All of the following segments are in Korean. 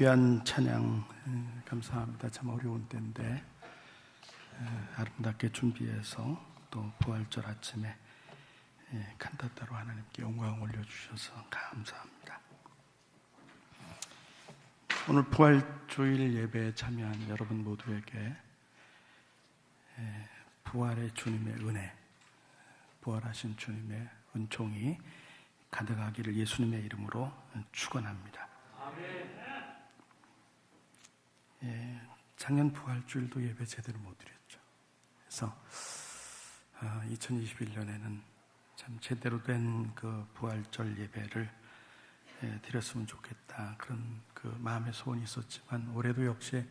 귀한 찬양 감사합니다. 참 어려운 때인데 아름답게 준비해서 또 부활절 아침에 칸타타로 하나님께 영광 올려주셔서 감사합니다. 오늘 부활주일 예배에 참여한 여러분 모두에게 부활의 주님의 은혜, 부활하신 주님의 은총이 가득하기를 예수님의 이름으로 축원합니다. 작년 부활주일도 예배 제대로 못 드렸죠. 그래서 2021년에는 참 제대로 된 그 부활절 예배를 드렸으면 좋겠다, 그런 그 마음의 소원이 있었지만 올해도 역시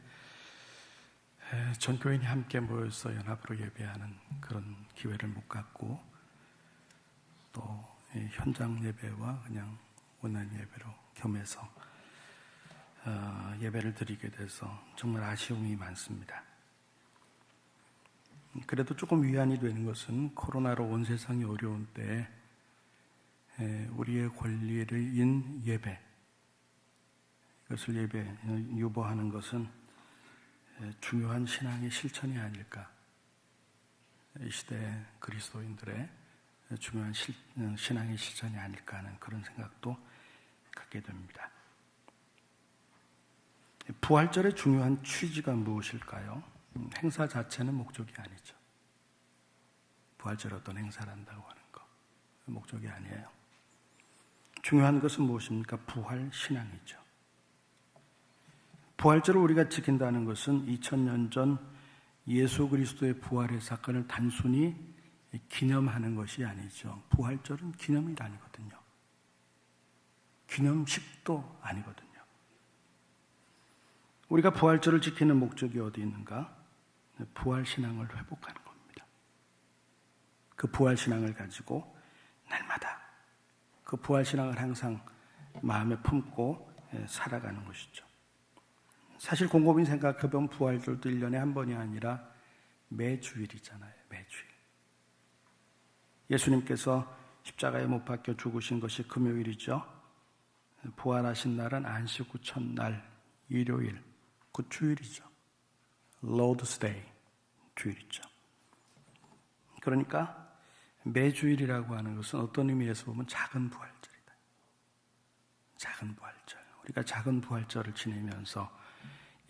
전 교인이 함께 모여서 연합으로 예배하는 그런 기회를 못 갖고 또 현장 예배와 그냥 온라인 예배로 겸해서 예배를 드리게 돼서 정말 아쉬움이 많습니다. 그래도 조금 위안이 되는 것은 코로나로 온 세상이 어려운 때에 우리의 권리인 예배, 이것을 유보하는 것은 중요한 신앙의 실천이 아닐까, 이 시대 그리스도인들의 중요한 신앙의 실천이 아닐까 하는 그런 생각도 갖게 됩니다. 부활절의 중요한 취지가 무엇일까요? 행사 자체는 목적이 아니죠. 부활절 어떤 행사를 한다고 하는 거 목적이 아니에요. 중요한 것은 무엇입니까? 부활 신앙이죠. 부활절을 우리가 지킨다는 것은 2000년 전 예수 그리스도의 부활의 사건을 단순히 기념하는 것이 아니죠. 부활절은 기념이 아니거든요. 기념식도 아니거든요. 우리가 부활절을 지키는 목적이 어디 있는가? 부활신앙을 회복하는 겁니다. 그 부활신앙을 가지고 날마다 그 부활신앙을 항상 마음에 품고 살아가는 것이죠. 사실 곰곰이 생각해보면 부활절도 1년에 한 번이 아니라 매주일이잖아요. 매주일. 예수님께서 십자가에 못 박혀 죽으신 것이 금요일이죠. 부활하신 날은 안식 후 첫날 일요일, 그 주일이죠. Lord's Day, 주일이죠. 그러니까 매주일이라고 하는 것은 어떤 의미에서 보면 작은 부활절이다. 작은 부활절. 우리가 작은 부활절을 지내면서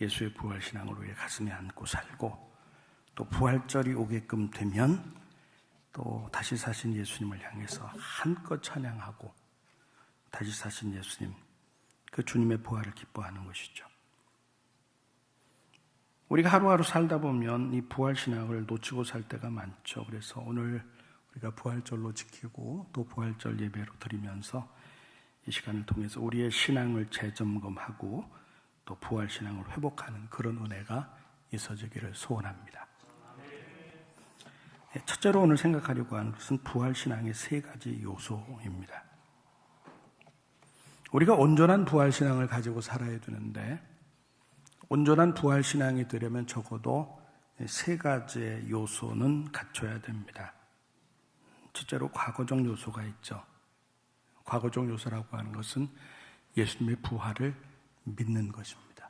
예수의 부활신앙을 우리의 가슴에 안고 살고, 또 부활절이 오게끔 되면 또 다시 사신 예수님을 향해서 한껏 찬양하고 다시 사신 예수님, 그 주님의 부활을 기뻐하는 것이죠. 우리가 하루하루 살다 보면 이 부활신앙을 놓치고 살 때가 많죠. 그래서 오늘 우리가 부활절로 지키고 또 부활절 예배로 드리면서 이 시간을 통해서 우리의 신앙을 재점검하고 또 부활신앙을 회복하는 그런 은혜가 있어지기를 소원합니다. 첫째로 오늘 생각하려고 하는 것은 부활신앙의 세 가지 요소입니다. 우리가 온전한 부활신앙을 가지고 살아야 되는데, 온전한 부활신앙이 되려면 적어도 세 가지의 요소는 갖춰야 됩니다. 첫째로 과거적 요소가 있죠. 과거적 요소라고 하는 것은 예수님의 부활을 믿는 것입니다.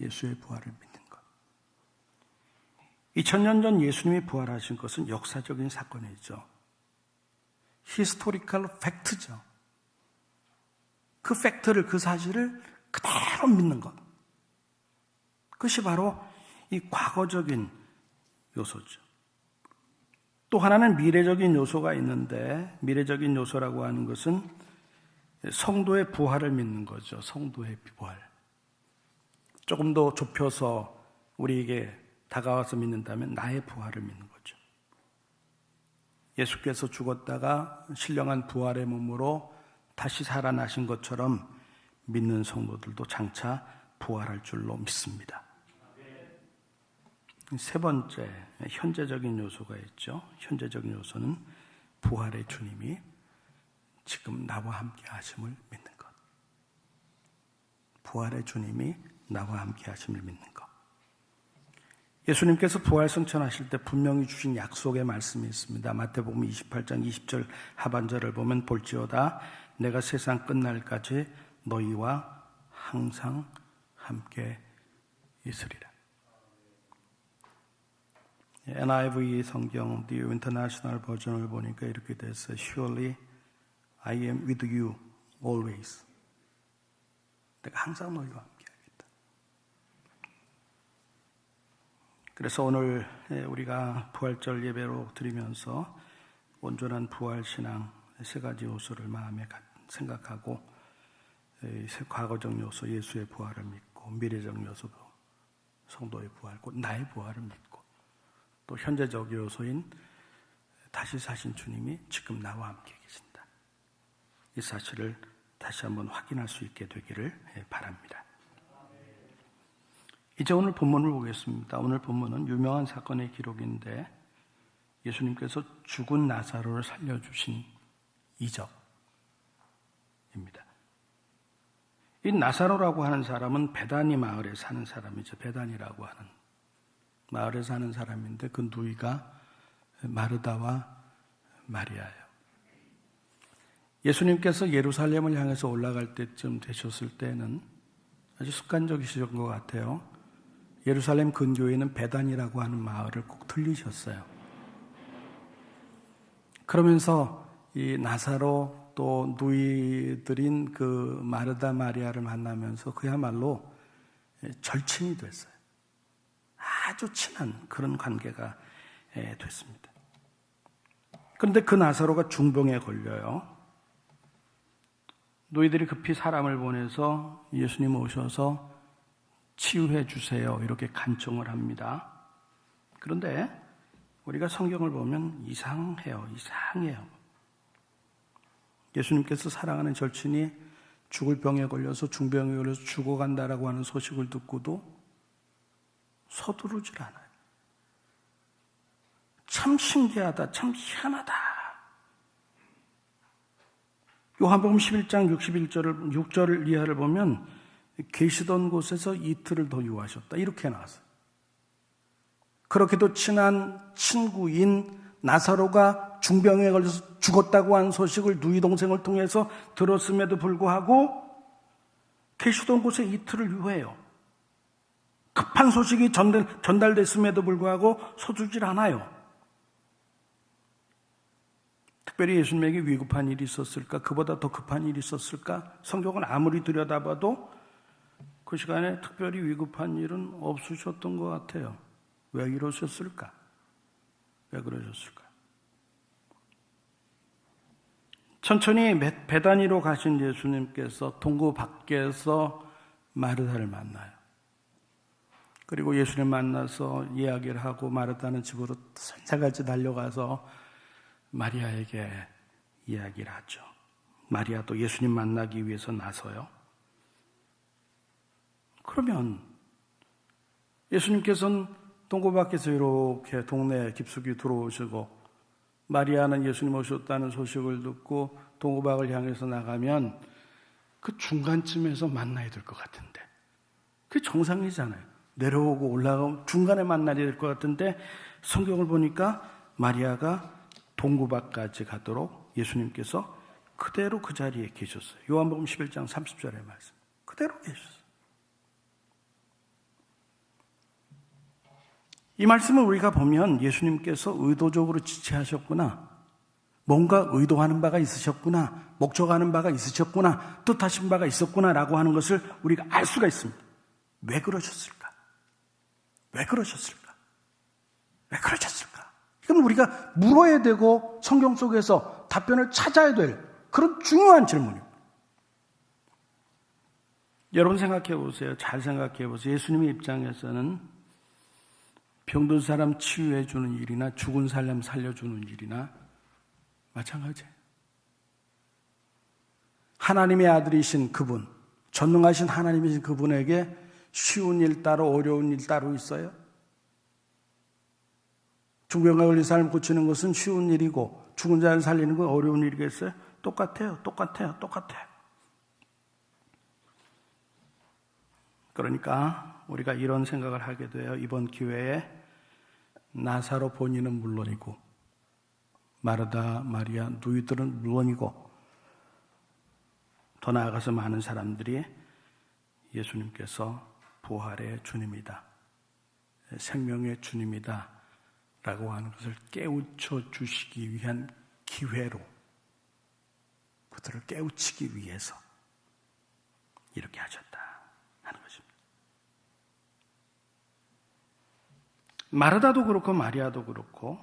예수의 부활을 믿는 것. 2000년 전 예수님이 부활하신 것은 역사적인 사건이죠. 히스토리컬 팩트죠. 그 팩트를, 그 사실을 그대로 믿는 것. 그것이 바로 이 과거적인 요소죠. 또 하나는 미래적인 요소가 있는데, 미래적인 요소라고 하는 것은 성도의 부활을 믿는 거죠. 성도의 부활. 조금 더 좁혀서 우리에게 다가와서 믿는다면 나의 부활을 믿는 거죠. 예수께서 죽었다가 신령한 부활의 몸으로 다시 살아나신 것처럼 믿는 성도들도 장차 부활할 줄로 믿습니다. 세 번째, 현재적인 요소가 있죠. 현재적인 요소는 부활의 주님이 지금 나와 함께 하심을 믿는 것. 부활의 주님이 나와 함께 하심을 믿는 것. 예수님께서 부활 승천하실 때 분명히 주신 약속의 말씀이 있습니다. 마태복음 28장 20절 하반절을 보면 볼지어다 내가 세상 끝날까지 너희와 항상 함께 있으리라. NIV 성경 The International 버전을 보니까 이렇게 됐어요. Surely I am with you always. 내가 항상 너희와 함께 하겠다. 그래서 오늘 우리가 부활절 예배로 드리면서 온전한 부활신앙 세 가지 요소를 마음에 생각하고 과거적 요소 예수의 부활을 믿고 미래적 요소도 성도의 부활, 곧 나의 부활을 믿고 또 현재적 요소인 다시 사신 주님이 지금 나와 함께 계신다. 이 사실을 다시 한번 확인할 수 있게 되기를 바랍니다. 이제 오늘 본문을 보겠습니다. 오늘 본문은 유명한 사건의 기록인데 예수님께서 죽은 나사로를 살려주신 이적입니다. 이 나사로라고 하는 사람은 베다니 마을에 사는 사람이죠. 베다니라고 하는 마을에 사는 사람인데 그 누이가 마르다와 마리아예요. 예수님께서 예루살렘을 향해서 올라갈 때쯤 되셨을 때는 아주 습관적이셨던 것 같아요. 예루살렘 근교에 있는 베단이라고 하는 마을을 꼭 들리셨어요. 그러면서 이 나사로 또 누이들인 그 마르다 마리아를 만나면서 그야말로 절친이 됐어요. 아주 친한 그런 관계가 됐습니다. 그런데 그 나사로가 중병에 걸려요. 너희들이 급히 사람을 보내서 예수님 오셔서 치유해 주세요. 이렇게 간청을 합니다. 그런데 우리가 성경을 보면 이상해요. 예수님께서 사랑하는 절친이 죽을 병에 걸려서 중병에 걸려서 죽어간다라고 하는 소식을 듣고도 서두르질 않아요. 참 신기하다. 참 희한하다. 요한복음 11장 6절을 이하를 보면 계시던 곳에서 이틀을 더 유하셨다. 이렇게 나왔어요. 그렇게도 친한 친구인 나사로가 중병에 걸려서 죽었다고 한 소식을 누이 동생을 통해서 들었음에도 불구하고 계시던 곳에 이틀을 유해요. 급한 소식이 전달됐음에도 불구하고 서두르질 않아요. 특별히 예수님에게 위급한 일이 있었을까? 그보다 더 급한 일이 있었을까? 성경을 아무리 들여다봐도 그 시간에 특별히 위급한 일은 없으셨던 것 같아요. 왜 이러셨을까? 왜 그러셨을까? 천천히 베다니로 가신 예수님께서 동굴 밖에서 마르다를 만나요. 그리고 예수님 만나서 이야기를 하고 마르다는 집으로 산사같이 달려가서 마리아에게 이야기를 하죠. 마리아도 예수님 만나기 위해서 나서요. 그러면 예수님께서는 동굴 밖에서 이렇게 동네 깊숙이 들어오시고 마리아는 예수님 오셨다는 소식을 듣고 동굴 밖을 향해서 나가면 그 중간쯤에서 만나야 될 것 같은데 그게 정상이잖아요. 내려오고 올라가면 중간에 만나야 될 것 같은데 성경을 보니까 마리아가 동굴 밖까지 가도록 예수님께서 그대로 그 자리에 계셨어요. 요한복음 11장 30절의 말씀. 그대로 계셨어요. 이 말씀을 우리가 보면 예수님께서 의도적으로 지체하셨구나. 뭔가 의도하는 바가 있으셨구나. 목적하는 바가 있으셨구나. 뜻하신 바가 있었구나라고 하는 것을 우리가 알 수가 있습니다. 왜 그러셨을까? 왜 그러셨을까? 왜 그러셨을까? 이건 우리가 물어야 되고 성경 속에서 답변을 찾아야 될 그런 중요한 질문입니다. 여러분 생각해 보세요. 잘 생각해 보세요. 예수님의 입장에서는 병든 사람 치유해 주는 일이나 죽은 사람 살려주는 일이나 마찬가지예요. 하나님의 아들이신 그분, 전능하신 하나님이신 그분에게 쉬운 일 따로 어려운 일 따로 있어요? 중병에 걸린 사람 고치는 것은 쉬운 일이고 죽은 자를 살리는 건 어려운 일이겠어요? 똑같아요. 그러니까 우리가 이런 생각을 하게 돼요. 이번 기회에 나사로 본인은 물론이고 마르다, 마리아, 누이들은 물론이고 더 나아가서 많은 사람들이 예수님께서 부활의 주님이다, 생명의 주님이다 라고 하는 것을 깨우쳐 주시기 위한 기회로, 그들을 깨우치기 위해서 이렇게 하셨다 하는 것입니다. 마르다도 그렇고 마리아도 그렇고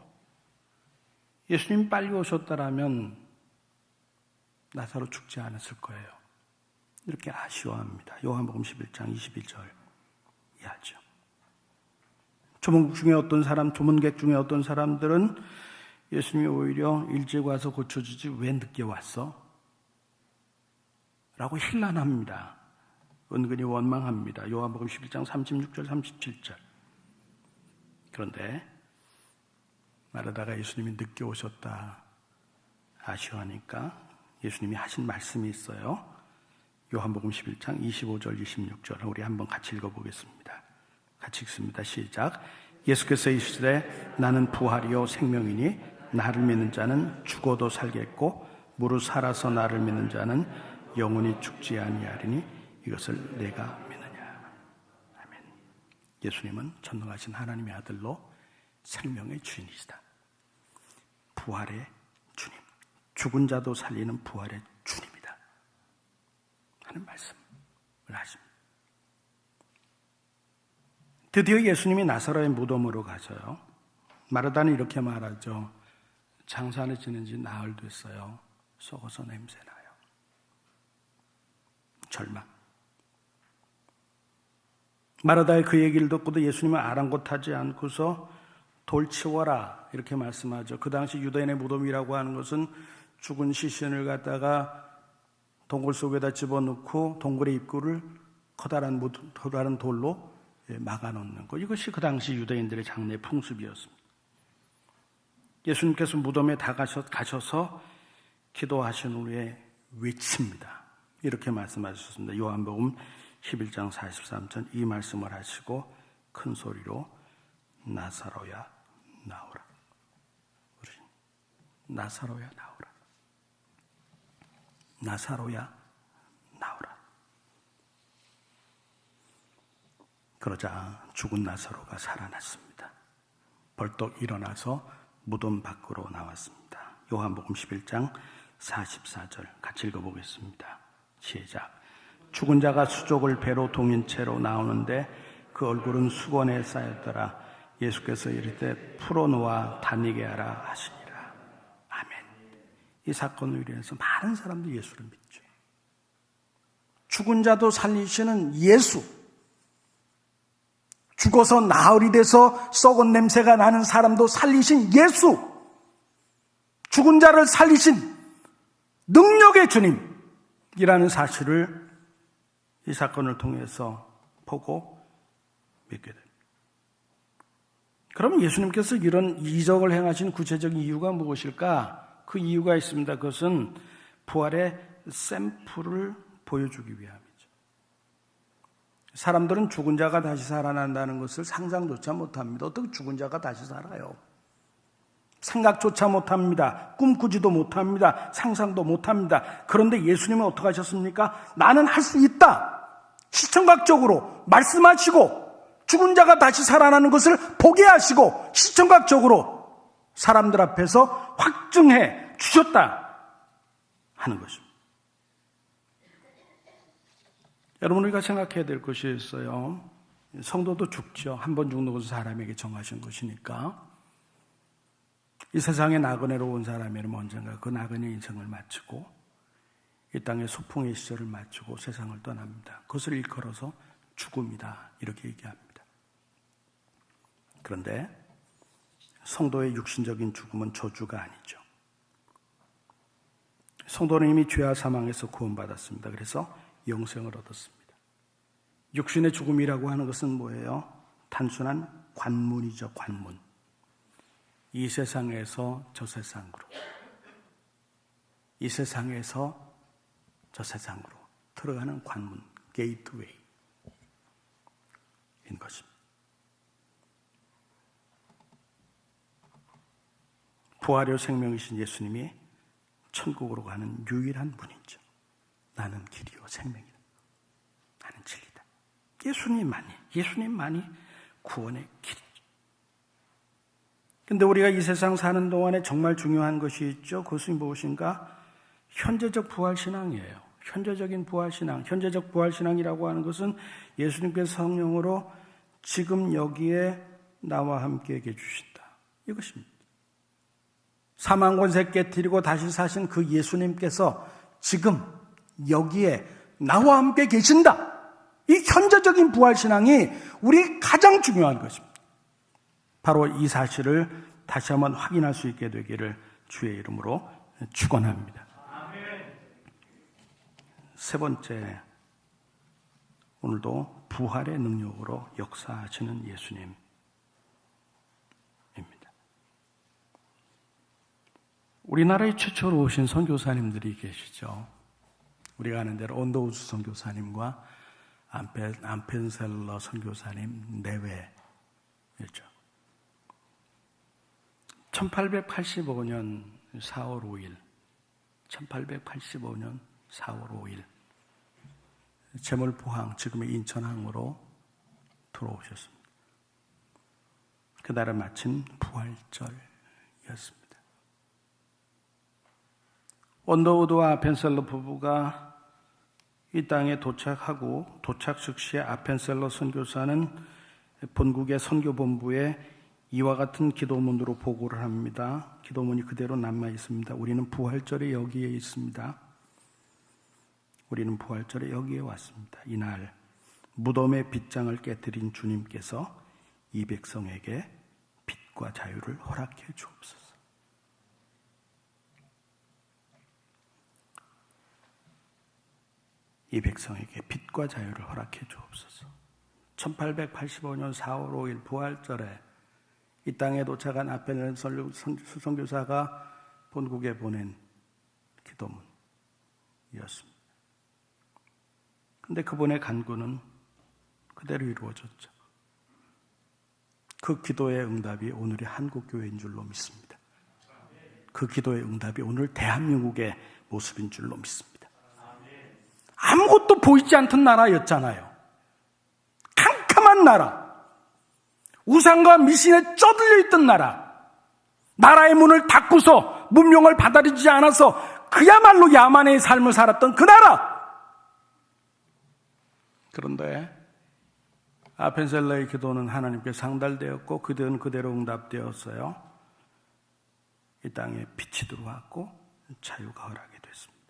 예수님 빨리 오셨다라면 나사로 죽지 않았을 거예요. 이렇게 아쉬워합니다. 요한복음 11장 21절 이해하죠. 조문객 중에 어떤 사람들은 예수님이 오히려 일찍 와서 고쳐주지 왜 늦게 왔어? 라고 힐난합니다. 은근히 원망합니다. 요한복음 11장 36절 37절. 그런데 마르다가 예수님이 늦게 오셨다 아쉬워하니까 예수님이 하신 말씀이 있어요. 요한복음 11장 25절 26절 우리 한번 같이 읽어보겠습니다. 같이 읽습니다. 시작. 예수께서 이르시되 나는 부활이요 생명이니 나를 믿는 자는 죽어도 살겠고 무릇 살아서 나를 믿는 자는 영원히 죽지 아니하리니 이것을 내가 믿느냐. 아멘. 예수님은 전능하신 하나님의 아들로 생명의 주인이시다. 부활의 주님, 죽은 자도 살리는 부활의 주님이다 하는 말씀을 하십니다. 드디어 예수님이 나사로의 무덤으로 가서요, 마르다는 이렇게 말하죠. 장사는 지는 지 나흘 됐어요. 썩어서 냄새나요. 절망. 마르다의 그 얘기를 듣고도 예수님은 아랑곳하지 않고서 돌 치워라 이렇게 말씀하죠. 그 당시 유대인의 무덤이라고 하는 것은 죽은 시신을 갖다가 동굴 속에다 집어넣고 동굴의 입구를 커다란 돌로 막아놓는 것. 이것이 그 당시 유대인들의 장례 풍습이었습니다. 예수님께서 무덤에 다 가셔서 기도하신 후에 외칩니다. 이렇게 말씀하셨습니다. 요한복음 11장 43절 이 말씀을 하시고 큰 소리로 나사로야 나오라. 나사로야 나오라. 나사로야 나오라. 그러자 죽은 나사로가 살아났습니다. 벌떡 일어나서 무덤 밖으로 나왔습니다. 요한복음 11장 44절 같이 읽어보겠습니다. 시작. 죽은 자가 수족을 배로 동인 채로 나오는데 그 얼굴은 수건에 쌓였더라. 예수께서 이르되 풀어놓아 다니게 하라 하시니라. 아멘. 이 사건을 위해서 많은 사람들이 예수를 믿죠. 죽은 자도 살리시는 예수, 죽어서 나흘이 돼서 썩은 냄새가 나는 사람도 살리신 예수, 죽은 자를 살리신 능력의 주님이라는 사실을 이 사건을 통해서 보고 믿게 됩니다. 그럼 예수님께서 이런 이적을 행하신 구체적인 이유가 무엇일까? 그 이유가 있습니다. 그것은 부활의 샘플을 보여주기 위함이죠. 사람들은 죽은 자가 다시 살아난다는 것을 상상조차 못합니다. 어떻게 죽은 자가 다시 살아요? 생각조차 못합니다. 꿈꾸지도 못합니다. 상상도 못합니다. 그런데 예수님은 어떻게 하셨습니까? 나는 할 수 있다. 시청각적으로 말씀하시고 죽은 자가 다시 살아나는 것을 보게 하시고 시청각적으로 사람들 앞에서 확증해 주셨다 하는 것입니다. 여러분, 우리가 생각해야 될 것이 있어요. 성도도 죽죠. 한 번 죽는 것은 사람에게 정하신 것이니까. 이 세상에 나그네로 온 사람이라면 언젠가 그 나그네 인생을 마치고 이 땅의 소풍의 시절을 마치고 세상을 떠납니다. 그것을 일컬어서 죽음이다 이렇게 얘기합니다. 그런데 성도의 육신적인 죽음은 저주가 아니죠. 성도는 이미 죄와 사망에서 구원받았습니다. 그래서 영생을 얻었습니다. 육신의 죽음이라고 하는 것은 뭐예요? 단순한 관문이죠. 관문. 이 세상에서 저 세상으로, 이 세상에서 저 세상으로 들어가는 관문, 게이트웨이인 것입니다. 부활의 생명이신 예수님이 천국으로 가는 유일한 문이죠. 나는 길이요 생명이다. 나는 진리다. 예수님만이 구원의 길이죠. 근데 우리가 이 세상 사는 동안에 정말 중요한 것이 있죠. 그것이 무엇인가? 현재적 부활신앙이에요. 현재적인 부활신앙. 현재적 부활신앙이라고 하는 것은 예수님께서 성령으로 지금 여기에 나와 함께 계주신다. 이것입니다. 사망 권세 깨뜨리고 다시 사신 그 예수님께서 지금 여기에 나와 함께 계신다. 이 현재적인 부활신앙이 우리 가장 중요한 것입니다. 바로 이 사실을 다시 한번 확인할 수 있게 되기를 주의 이름으로 축원합니다. 세 번째, 오늘도 부활의 능력으로 역사하시는 예수님입니다. 우리나라에 최초로 오신 선교사님들이 계시죠. 우리가 아는 대로 온더우즈 선교사님과 암펜셀러 선교사님 내외였죠. 1885년 4월 5일 1885년 4월 5일 제물포항, 지금의 인천항으로 들어오셨습니다. 그날은 마침 부활절이었습니다. 온더우드와 아펜셀러 부부가 이 땅에 도착하고 도착 즉시에 아펜셀러 선교사는 본국의 선교본부에 이와 같은 기도문으로 보고를 합니다. 기도문이 그대로 남아 있습니다. 우리는 부활절에 여기에 있습니다. 우리는 부활절에 여기에 왔습니다. 이날 무덤의 빗장을 깨뜨린 주님께서 이 백성에게 빛과 자유를 허락해 주옵소서. 이 백성에게 빛과 자유를 허락해 주옵소서. 1885년 4월 5일 부활절에 이 땅에 도착한 아펜셀러 선교사가 본국에 보낸 기도문이었습니다. 그런데 그분의 간구는 그대로 이루어졌죠. 그 기도의 응답이 오늘의 한국교회인 줄로 믿습니다. 그 기도의 응답이 오늘 대한민국의 모습인 줄로 믿습니다. 아무것도 보이지 않던 나라였잖아요. 캄캄한 나라, 우상과 미신에 쩌들려 있던 나라, 나라의 문을 닫고서 문명을 받아들이지 않아서 그야말로 야만의 삶을 살았던 그 나라. 그런데 아펜셀러의 기도는 하나님께 상달되었고 그들은 그대로 응답되었어요. 이 땅에 빛이 들어왔고 자유가 허락이 됐습니다.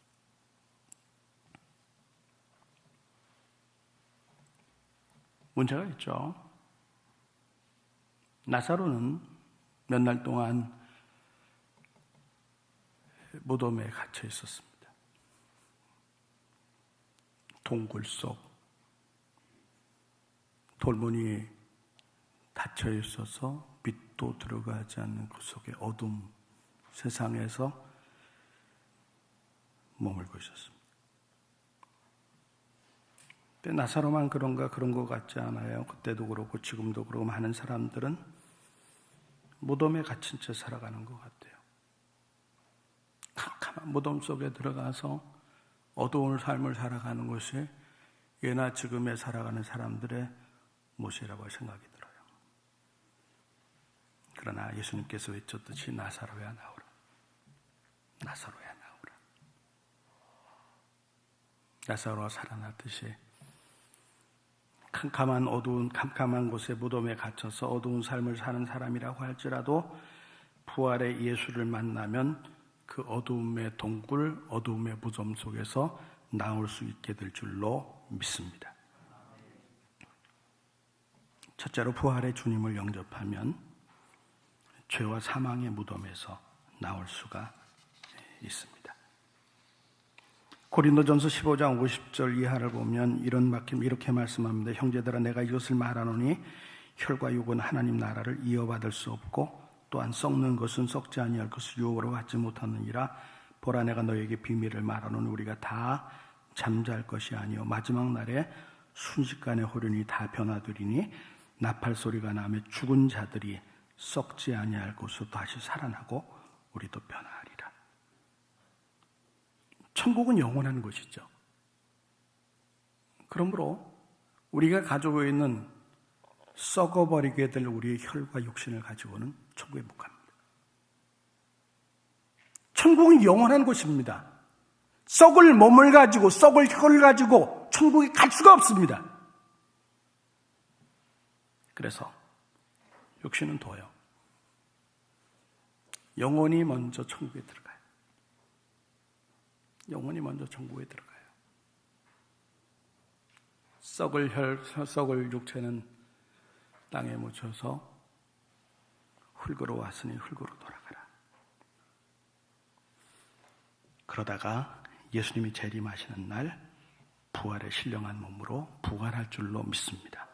문제가 있죠. 나사로는 몇 날 동안 무덤에 갇혀 있었습니다. 동굴 속 돌문이 닫혀 있어서 빛도 들어가지 않는 그 속의 어둠 세상에서 머물고 있었습니다. 근데 나사로만 그런 것 같지 않아요. 그때도 그렇고 지금도 그렇고 많은 사람들은 무덤에 갇힌 채 살아가는 것 같아요. 캄캄한 무덤 속에 들어가서 어두운 삶을 살아가는 것이 예나 지금에 살아가는 사람들의 모습이라고 생각이 들어요. 그러나 예수님께서 외쳤듯이 나사로야 나오라. 나사로야 나오라. 나사로가 살아났듯이 캄캄한 곳에 무덤에 갇혀서 어두운 삶을 사는 사람이라고 할지라도 부활의 예수를 만나면 그 어두움의 동굴, 어두움의 무덤 속에서 나올 수 있게 될 줄로 믿습니다. 첫째로 부활의 주님을 영접하면 죄와 사망의 무덤에서 나올 수가 있습니다. 고린도전서 15장 50절 이하를 보면 이렇게 말씀합니다. 형제들아 내가 이것을 말하노니 혈과 육은 하나님 나라를 이어받을 수 없고 또한 썩는 것은 썩지 아니할 것을 유혹으로 받지 못하느니라. 보라 내가 너에게 비밀을 말하노니 우리가 다 잠잘 것이 아니요 마지막 날에 순식간에 호련히 다 변화되리니 나팔 소리가 나며 죽은 자들이 썩지 아니할 것으로 다시 살아나고 우리도 변화하리라. 천국은 영원한 것이죠. 그러므로 우리가 가지고 있는 썩어버리게 될 우리의 혈과 육신을 가지고는 천국에 못 갑니다. 천국은 영원한 곳입니다. 썩을 몸을 가지고 썩을 혈을 가지고 천국에 갈 수가 없습니다. 그래서 육신은 둬요. 영혼이 먼저 천국에 들어가요. 영혼이 먼저 천국에 들어가요. 썩을 혈, 썩을 육체는 땅에 묻혀서 흙으로 왔으니 흙으로 돌아가라. 그러다가 예수님이 재림하시는 날 부활의 신령한 몸으로 부활할 줄로 믿습니다.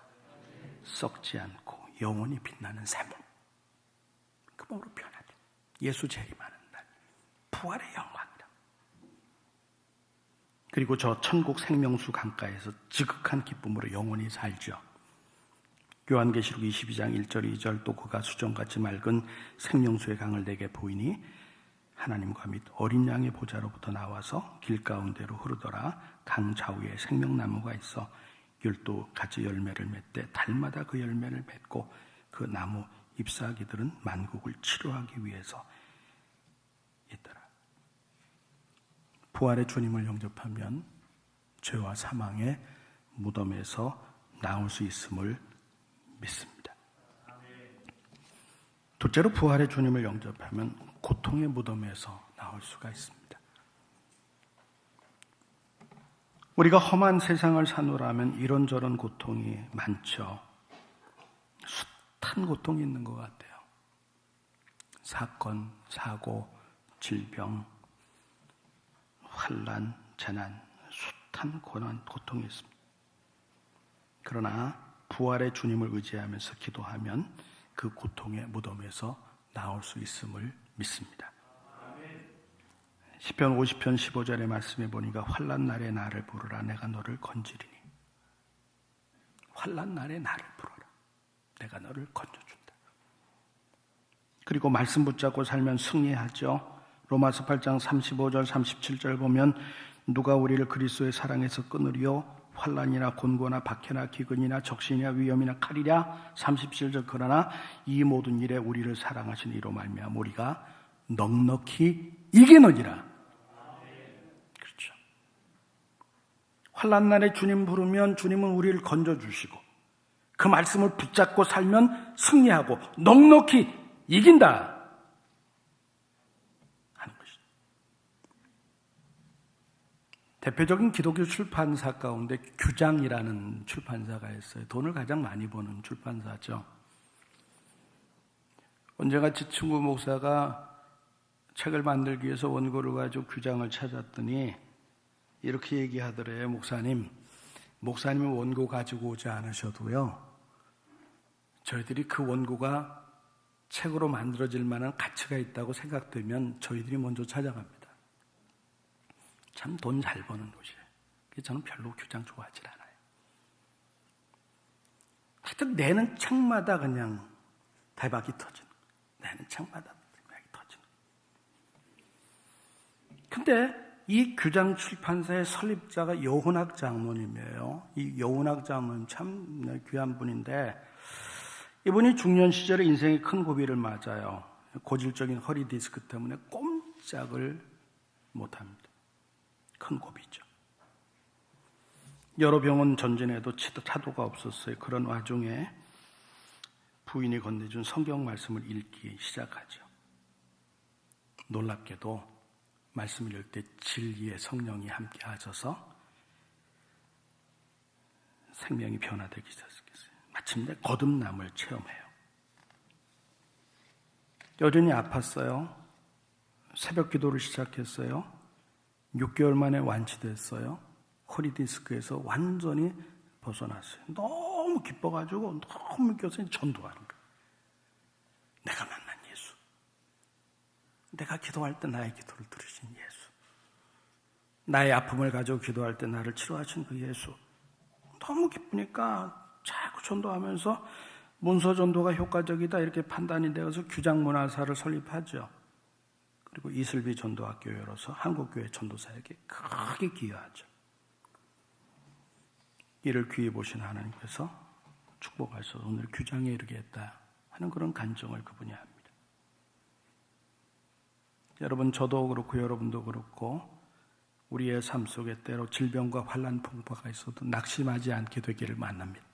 썩지 않고 영원히 빛나는 새 몸. 그 몸으로 변하죠. 예수 재림하는 날 부활의 영광이다. 그리고 저 천국 생명수 강가에서 지극한 기쁨으로 영원히 살죠. 요한계시록 22장 1절 2절 또 그가 수정같이 맑은 생명수의 강을 내게 보이니 하나님과 및 어린 양의 보좌로부터 나와서 길 가운데로 흐르더라. 강 좌우에 생명나무가 있어 12가지 열매를 맺되 달마다 그 열매를 맺고 그 나무 잎사귀들은 만국을 치료하기 위해서 있더라. 부활의 주님을 영접하면 죄와 사망의 무덤에서 나올 수 있음을 믿습니다. 둘째로 부활의 주님을 영접하면 고통의 무덤에서 나올 수가 있습니다. 우리가 험한 세상을 사노라면 이런저런 고통이 많죠. 숱한 고통이 있는 것 같아요. 사건, 사고, 질병, 환난, 재난, 숱한 고난, 고통이 있습니다. 그러나 부활의 주님을 의지하면서 기도하면 그 고통의 무덤에서 나올 수 있음을 믿습니다. 시편 50편 15절의 말씀에 보니까 환난 날에 나를 부르라 내가 너를 건지리니. 환난 날에 나를 부르라 내가 너를 건져준다. 그리고 말씀 붙잡고 살면 승리하죠. 로마서 8장 35절 37절 보면 누가 우리를 그리스도의 사랑에서 끊으리요 환난이나 곤고나 박해나 기근이나 적신이나 위험이나 칼이랴. 37절 그러나 이 모든 일에 우리를 사랑하신 이로 말미암아 우리가 넉넉히 이기느니라. 그렇죠. 환난 날에 주님 부르면 주님은 우리를 건져주시고 그 말씀을 붙잡고 살면 승리하고 넉넉히 이긴다 하는 것이죠. 대표적인 기독교 출판사 가운데 규장이라는 출판사가 있어요. 돈을 가장 많이 버는 출판사죠. 언젠가 제 친구 목사가 책을 만들기 위해서 원고를 가지고 규장을 찾았더니 이렇게 얘기하더래요. 목사님은 원고 가지고 오지 않으셔도요. 저희들이 그 원고가 책으로 만들어질 만한 가치가 있다고 생각되면 저희들이 먼저 찾아갑니다. 참 돈 잘 버는 곳이에요. 저는 별로 규장 좋아하지 않아요. 하여튼 내는 책마다 그냥 대박이 터지는 거예요. 내는 책마다 대박이 터지는 거예요. 근데 이 규장 출판사의 설립자가 여훈학 장로님이에요. 이 여훈학 장로님 참 귀한 분인데 이분이 중년 시절에 인생의 큰 고비를 맞아요. 고질적인 허리 디스크 때문에 꼼짝을 못합니다. 큰 고비죠. 여러 병원 전진해도 차도가 없었어요. 그런 와중에 부인이 건네준 성경 말씀을 읽기 시작하죠. 놀랍게도 말씀을 읽을 때 진리의 성령이 함께 하셔서 생명이 변화되기 시작했어요. 마침내 거듭남을 체험해요. 여전히 아팠어요. 새벽 기도를 시작했어요. 6개월 만에 완치됐어요. 허리 디스크에서 완전히 벗어났어요. 너무 기뻐가지고 너무 믿겨서 전도하는 거예요. 내가 만난 예수. 내가 기도할 때 나의 기도를 들으신 예수. 나의 아픔을 가지고 기도할 때 나를 치료하신 그 예수. 너무 기쁘니까 자꾸 전도하면서 문서 전도가 효과적이다 이렇게 판단이 되어서 규장문화사를 설립하죠. 그리고 이슬비 전도학교 열어서 한국교회 전도사에게 크게 기여하죠. 이를 귀히 보신 하나님께서 축복하셔서 오늘 규장에 이르겠다 하는 그런 간증을 그분이 합니다. 여러분, 저도 그렇고 여러분도 그렇고 우리의 삶 속에 때로 질병과 환난 풍파가 있어도 낙심하지 않게 되기를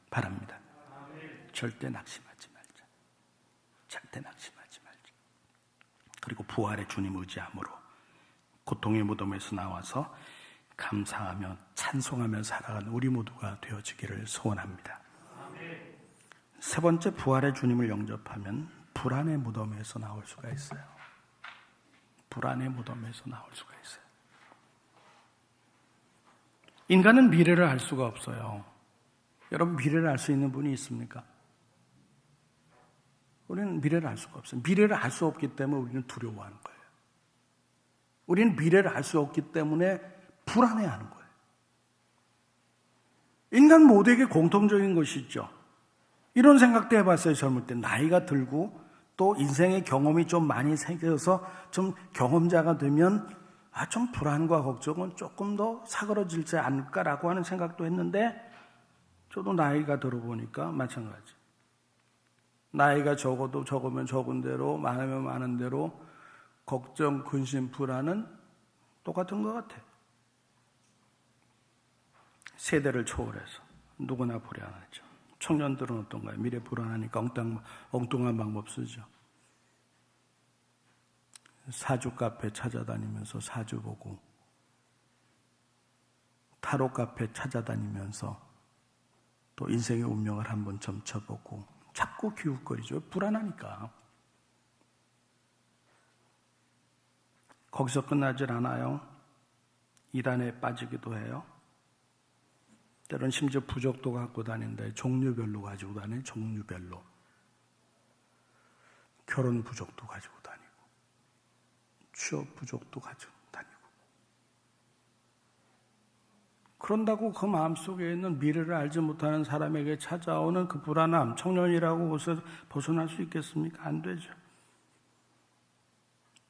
바랍니다. 절대 낙심하지 말자. 절대 낙심하지 말자. 그리고 부활의 주님 의지함으로 고통의 무덤에서 나와서 감사하며 찬송하며 살아가는 우리 모두가 되어지기를 소원합니다. 세 번째, 부활의 주님을 영접하면 불안의 무덤에서 나올 수가 있어요. 불안의 무덤에서 나올 수가 있어요. 인간은 미래를 알 수가 없어요. 여러분, 미래를 알 수 있는 분이 있습니까? 우리는 미래를 알 수가 없어요. 미래를 알 수 없기 때문에 우리는 두려워하는 거예요. 우리는 미래를 알 수 없기 때문에 불안해하는 거예요. 인간 모두에게 공통적인 것이 있죠. 이런 생각도 해봤어요. 젊을 때 나이가 들고 또 인생의 경험이 좀 많이 생겨서 좀 경험자가 되면 좀 불안과 걱정은 조금 더 사그러지지 않을까라고 하는 생각도 했는데, 저도 나이가 들어보니까 마찬가지. 나이가 적어도 적으면 적은 대로, 많으면 많은 대로 걱정, 근심, 불안은 똑같은 것 같아요. 세대를 초월해서 누구나 불안하죠. 청년들은 어떤가요? 미래 불안하니까 엉뚱한 방법 쓰죠. 사주 카페 찾아다니면서 사주 보고, 타로 카페 찾아다니면서 또 인생의 운명을 한번 점쳐보고 자꾸 기웃거리죠. 불안하니까. 거기서 끝나질 않아요. 이단에 빠지기도 해요. 때로는 심지어 부적도 갖고 다닌다. 종류별로 가지고 다니는, 종류별로. 결혼 부적도 가지고 다니고, 취업 부적도 가지고 다니고. 그런다고 그 마음속에 있는 미래를 알지 못하는 사람에게 찾아오는 그 불안함, 청년이라고 그것을 벗어날 수 있겠습니까? 안 되죠.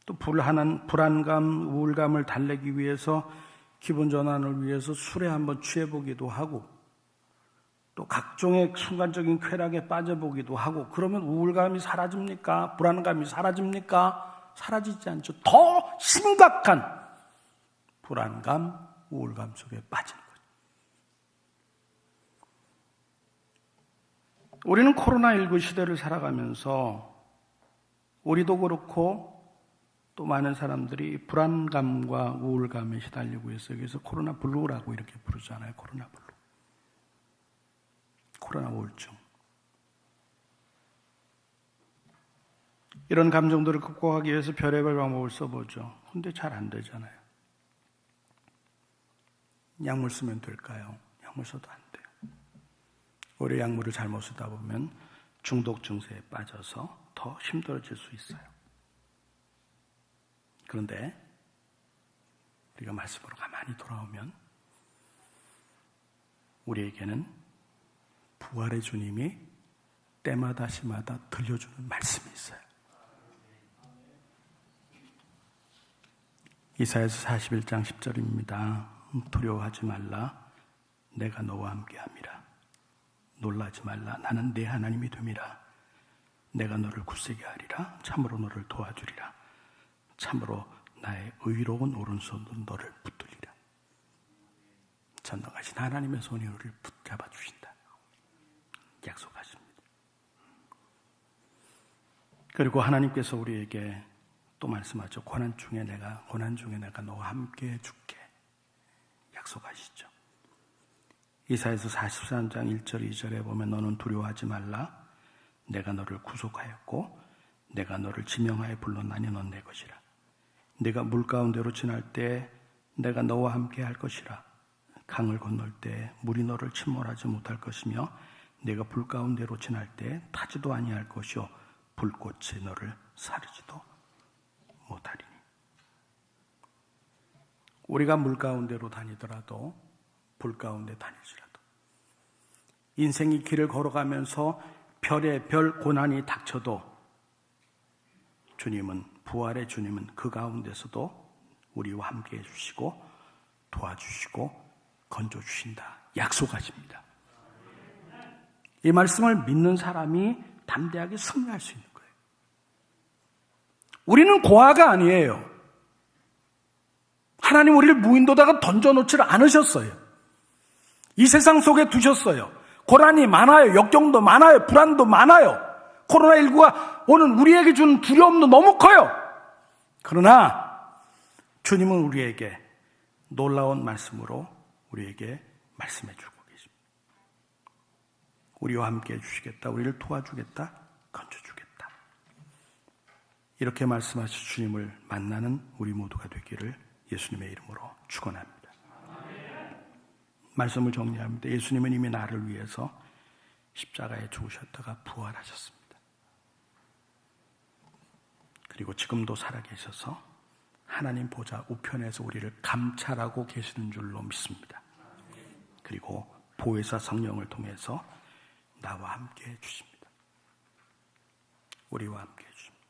또 불안감, 우울감을 달래기 위해서, 기분 전환을 위해서 술에 한번 취해보기도 하고, 또 각종의 순간적인 쾌락에 빠져보기도 하고, 그러면 우울감이 사라집니까? 불안감이 사라집니까? 사라지지 않죠. 더 심각한 불안감, 우울감 속에 빠지는 거죠. 우리는 코로나19 시대를 살아가면서 우리도 그렇고 또 많은 사람들이 불안감과 우울감에 시달리고 있어요. 그래서 코로나 블루라고 이렇게 부르잖아요. 코로나 블루. 코로나 우울증. 이런 감정들을 극복하기 위해서 별의별 방법을 써보죠. 근데 잘 안 되잖아요. 약물 쓰면 될까요? 약물 써도 안 돼요. 오히려 약물을 잘못 쓰다 보면 중독 증세에 빠져서 더 힘들어질 수 있어요. 그런데 우리가 말씀으로 가만히 돌아오면 우리에게는 부활의 주님이 때마다 시마다 들려주는 말씀이 있어요. 이사야서 41장 10절입니다. 두려워하지 말라. 내가 너와 함께함이라. 놀라지 말라. 나는 네 하나님이 됨이라. 내가 너를 굳세게 하리라. 참으로 너를 도와주리라. 참으로 나의 의로운 오른손으로 너를 붙들리라. 전능하신 하나님의 손이 우리를 붙잡아 주신다. 약속하십니다. 그리고 하나님께서 우리에게 또 말씀하죠. 고난 중에 내가 너와 함께 해줄게. 약속하시죠. 이사야서 43장 1절 2절에 보면 너는 두려워하지 말라. 내가 너를 구속하였고 내가 너를 지명하여 불렀나니 넌 내 것이라. 네가 물 가운데로 지날 때 내가 너와 함께 할 것이라. 강을 건널 때 물이 너를 침몰하지 못할 것이며 네가 불 가운데로 지날 때 타지도 아니할 것이요 불꽃이 너를 사르지도 못하리니. 우리가 물 가운데로 다니더라도, 불 가운데 다니더라도, 인생의 길을 걸어가면서 별 고난이 닥쳐도 주님은, 부활의 주님은 그 가운데서도 우리와 함께 해주시고 도와주시고 건져주신다. 약속하십니다. 이 말씀을 믿는 사람이 담대하게 승리할 수 있는 거예요. 우리는 고아가 아니에요. 하나님 우리를 무인도다가 던져놓지를 않으셨어요. 이 세상 속에 두셨어요. 고난이 많아요. 역경도 많아요. 불안도 많아요. 코로나19가 오늘 우리에게 주는 두려움도 너무 커요. 그러나 주님은 우리에게 놀라운 말씀으로 우리에게 말씀해 주고 계십니다. 우리와 함께 해주시겠다. 우리를 도와주겠다. 건져주겠다. 이렇게 말씀하신 주님을 만나는 우리 모두가 되기를 예수님의 이름으로 축원합니다. 말씀을 정리합니다. 예수님은 이미 나를 위해서 십자가에 죽으셨다가 부활하셨습니다. 그리고 지금도 살아계셔서 하나님 보좌 우편에서 우리를 감찰하고 계시는 줄로 믿습니다. 그리고 보혜사 성령을 통해서 나와 함께 해주십니다. 우리와 함께 해주십니다.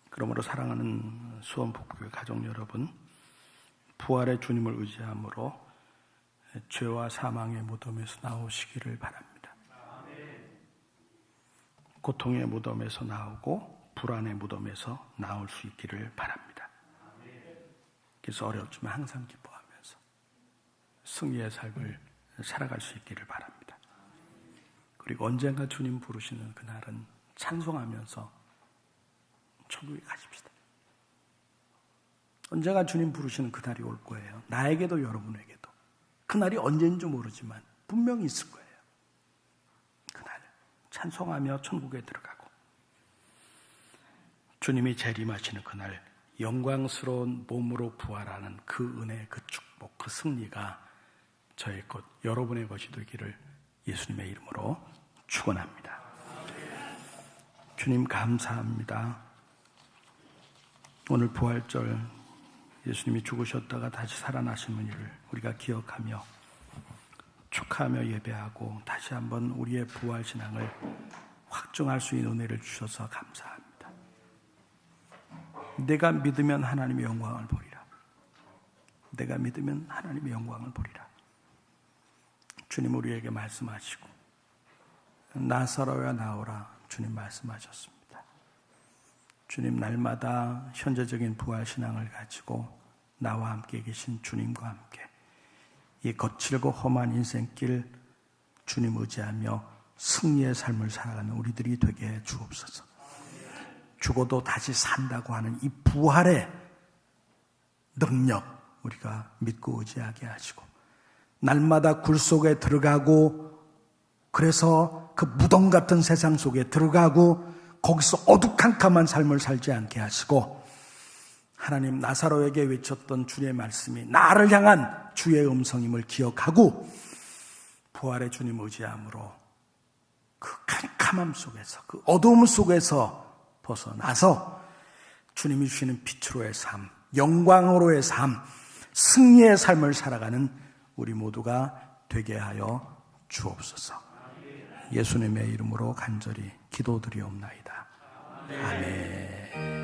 그러므로 사랑하는 수원복교회 가족 여러분, 부활의 주님을 의지함으로 죄와 사망의 무덤에서 나오시기를 바랍니다. 고통의 무덤에서 나오고 불안의 무덤에서 나올 수 있기를 바랍니다. 그래서 어렵지만 항상 기뻐하면서 승리의 삶을 살아갈 수 있기를 바랍니다. 그리고 언젠가 주님 부르시는 그날은 찬송하면서 천국에 가십시다. 언젠가 주님 부르시는 그날이 올 거예요. 나에게도 여러분에게도. 그날이 언제인지 모르지만 분명히 있을 거예요. 그날 찬송하며 천국에 들어가고 주님이 재림하시는 그날 영광스러운 몸으로 부활하는 그 은혜, 그 축복, 그 승리가 저의 것, 여러분의 것이 되기를 예수님의 이름으로 축원합니다. 주님 감사합니다. 오늘 부활절 예수님이 죽으셨다가 다시 살아나시는 일을 우리가 기억하며 축하하며 예배하고 다시 한번 우리의 부활신앙을 확증할 수 있는 은혜를 주셔서 감사합니다. 내가 믿으면 하나님의 영광을 보리라. 내가 믿으면 하나님의 영광을 보리라. 주님 우리에게 말씀하시고 나사로야 나오라 주님 말씀하셨습니다. 주님 날마다 현재적인 부활신앙을 가지고 나와 함께 계신 주님과 함께 이 거칠고 험한 인생길 주님 의지하며 승리의 삶을 살아가는 우리들이 되게 해 주옵소서. 죽어도 다시 산다고 하는 이 부활의 능력 우리가 믿고 의지하게 하시고 날마다 굴 속에 들어가고 그래서 그 무덤 같은 세상 속에 들어가고 거기서 어두컴컴한 삶을 살지 않게 하시고 하나님 나사로에게 외쳤던 주의 말씀이 나를 향한 주의 음성임을 기억하고 부활의 주님 의지함으로 그 캄캄함 속에서 그 어두움 속에서 벗어나서 주님이 주시는 빛으로의 삶, 영광으로의 삶, 승리의 삶을 살아가는 우리 모두가 되게 하여 주옵소서. 예수님의 이름으로 간절히 기도드리옵나이다. 아멘.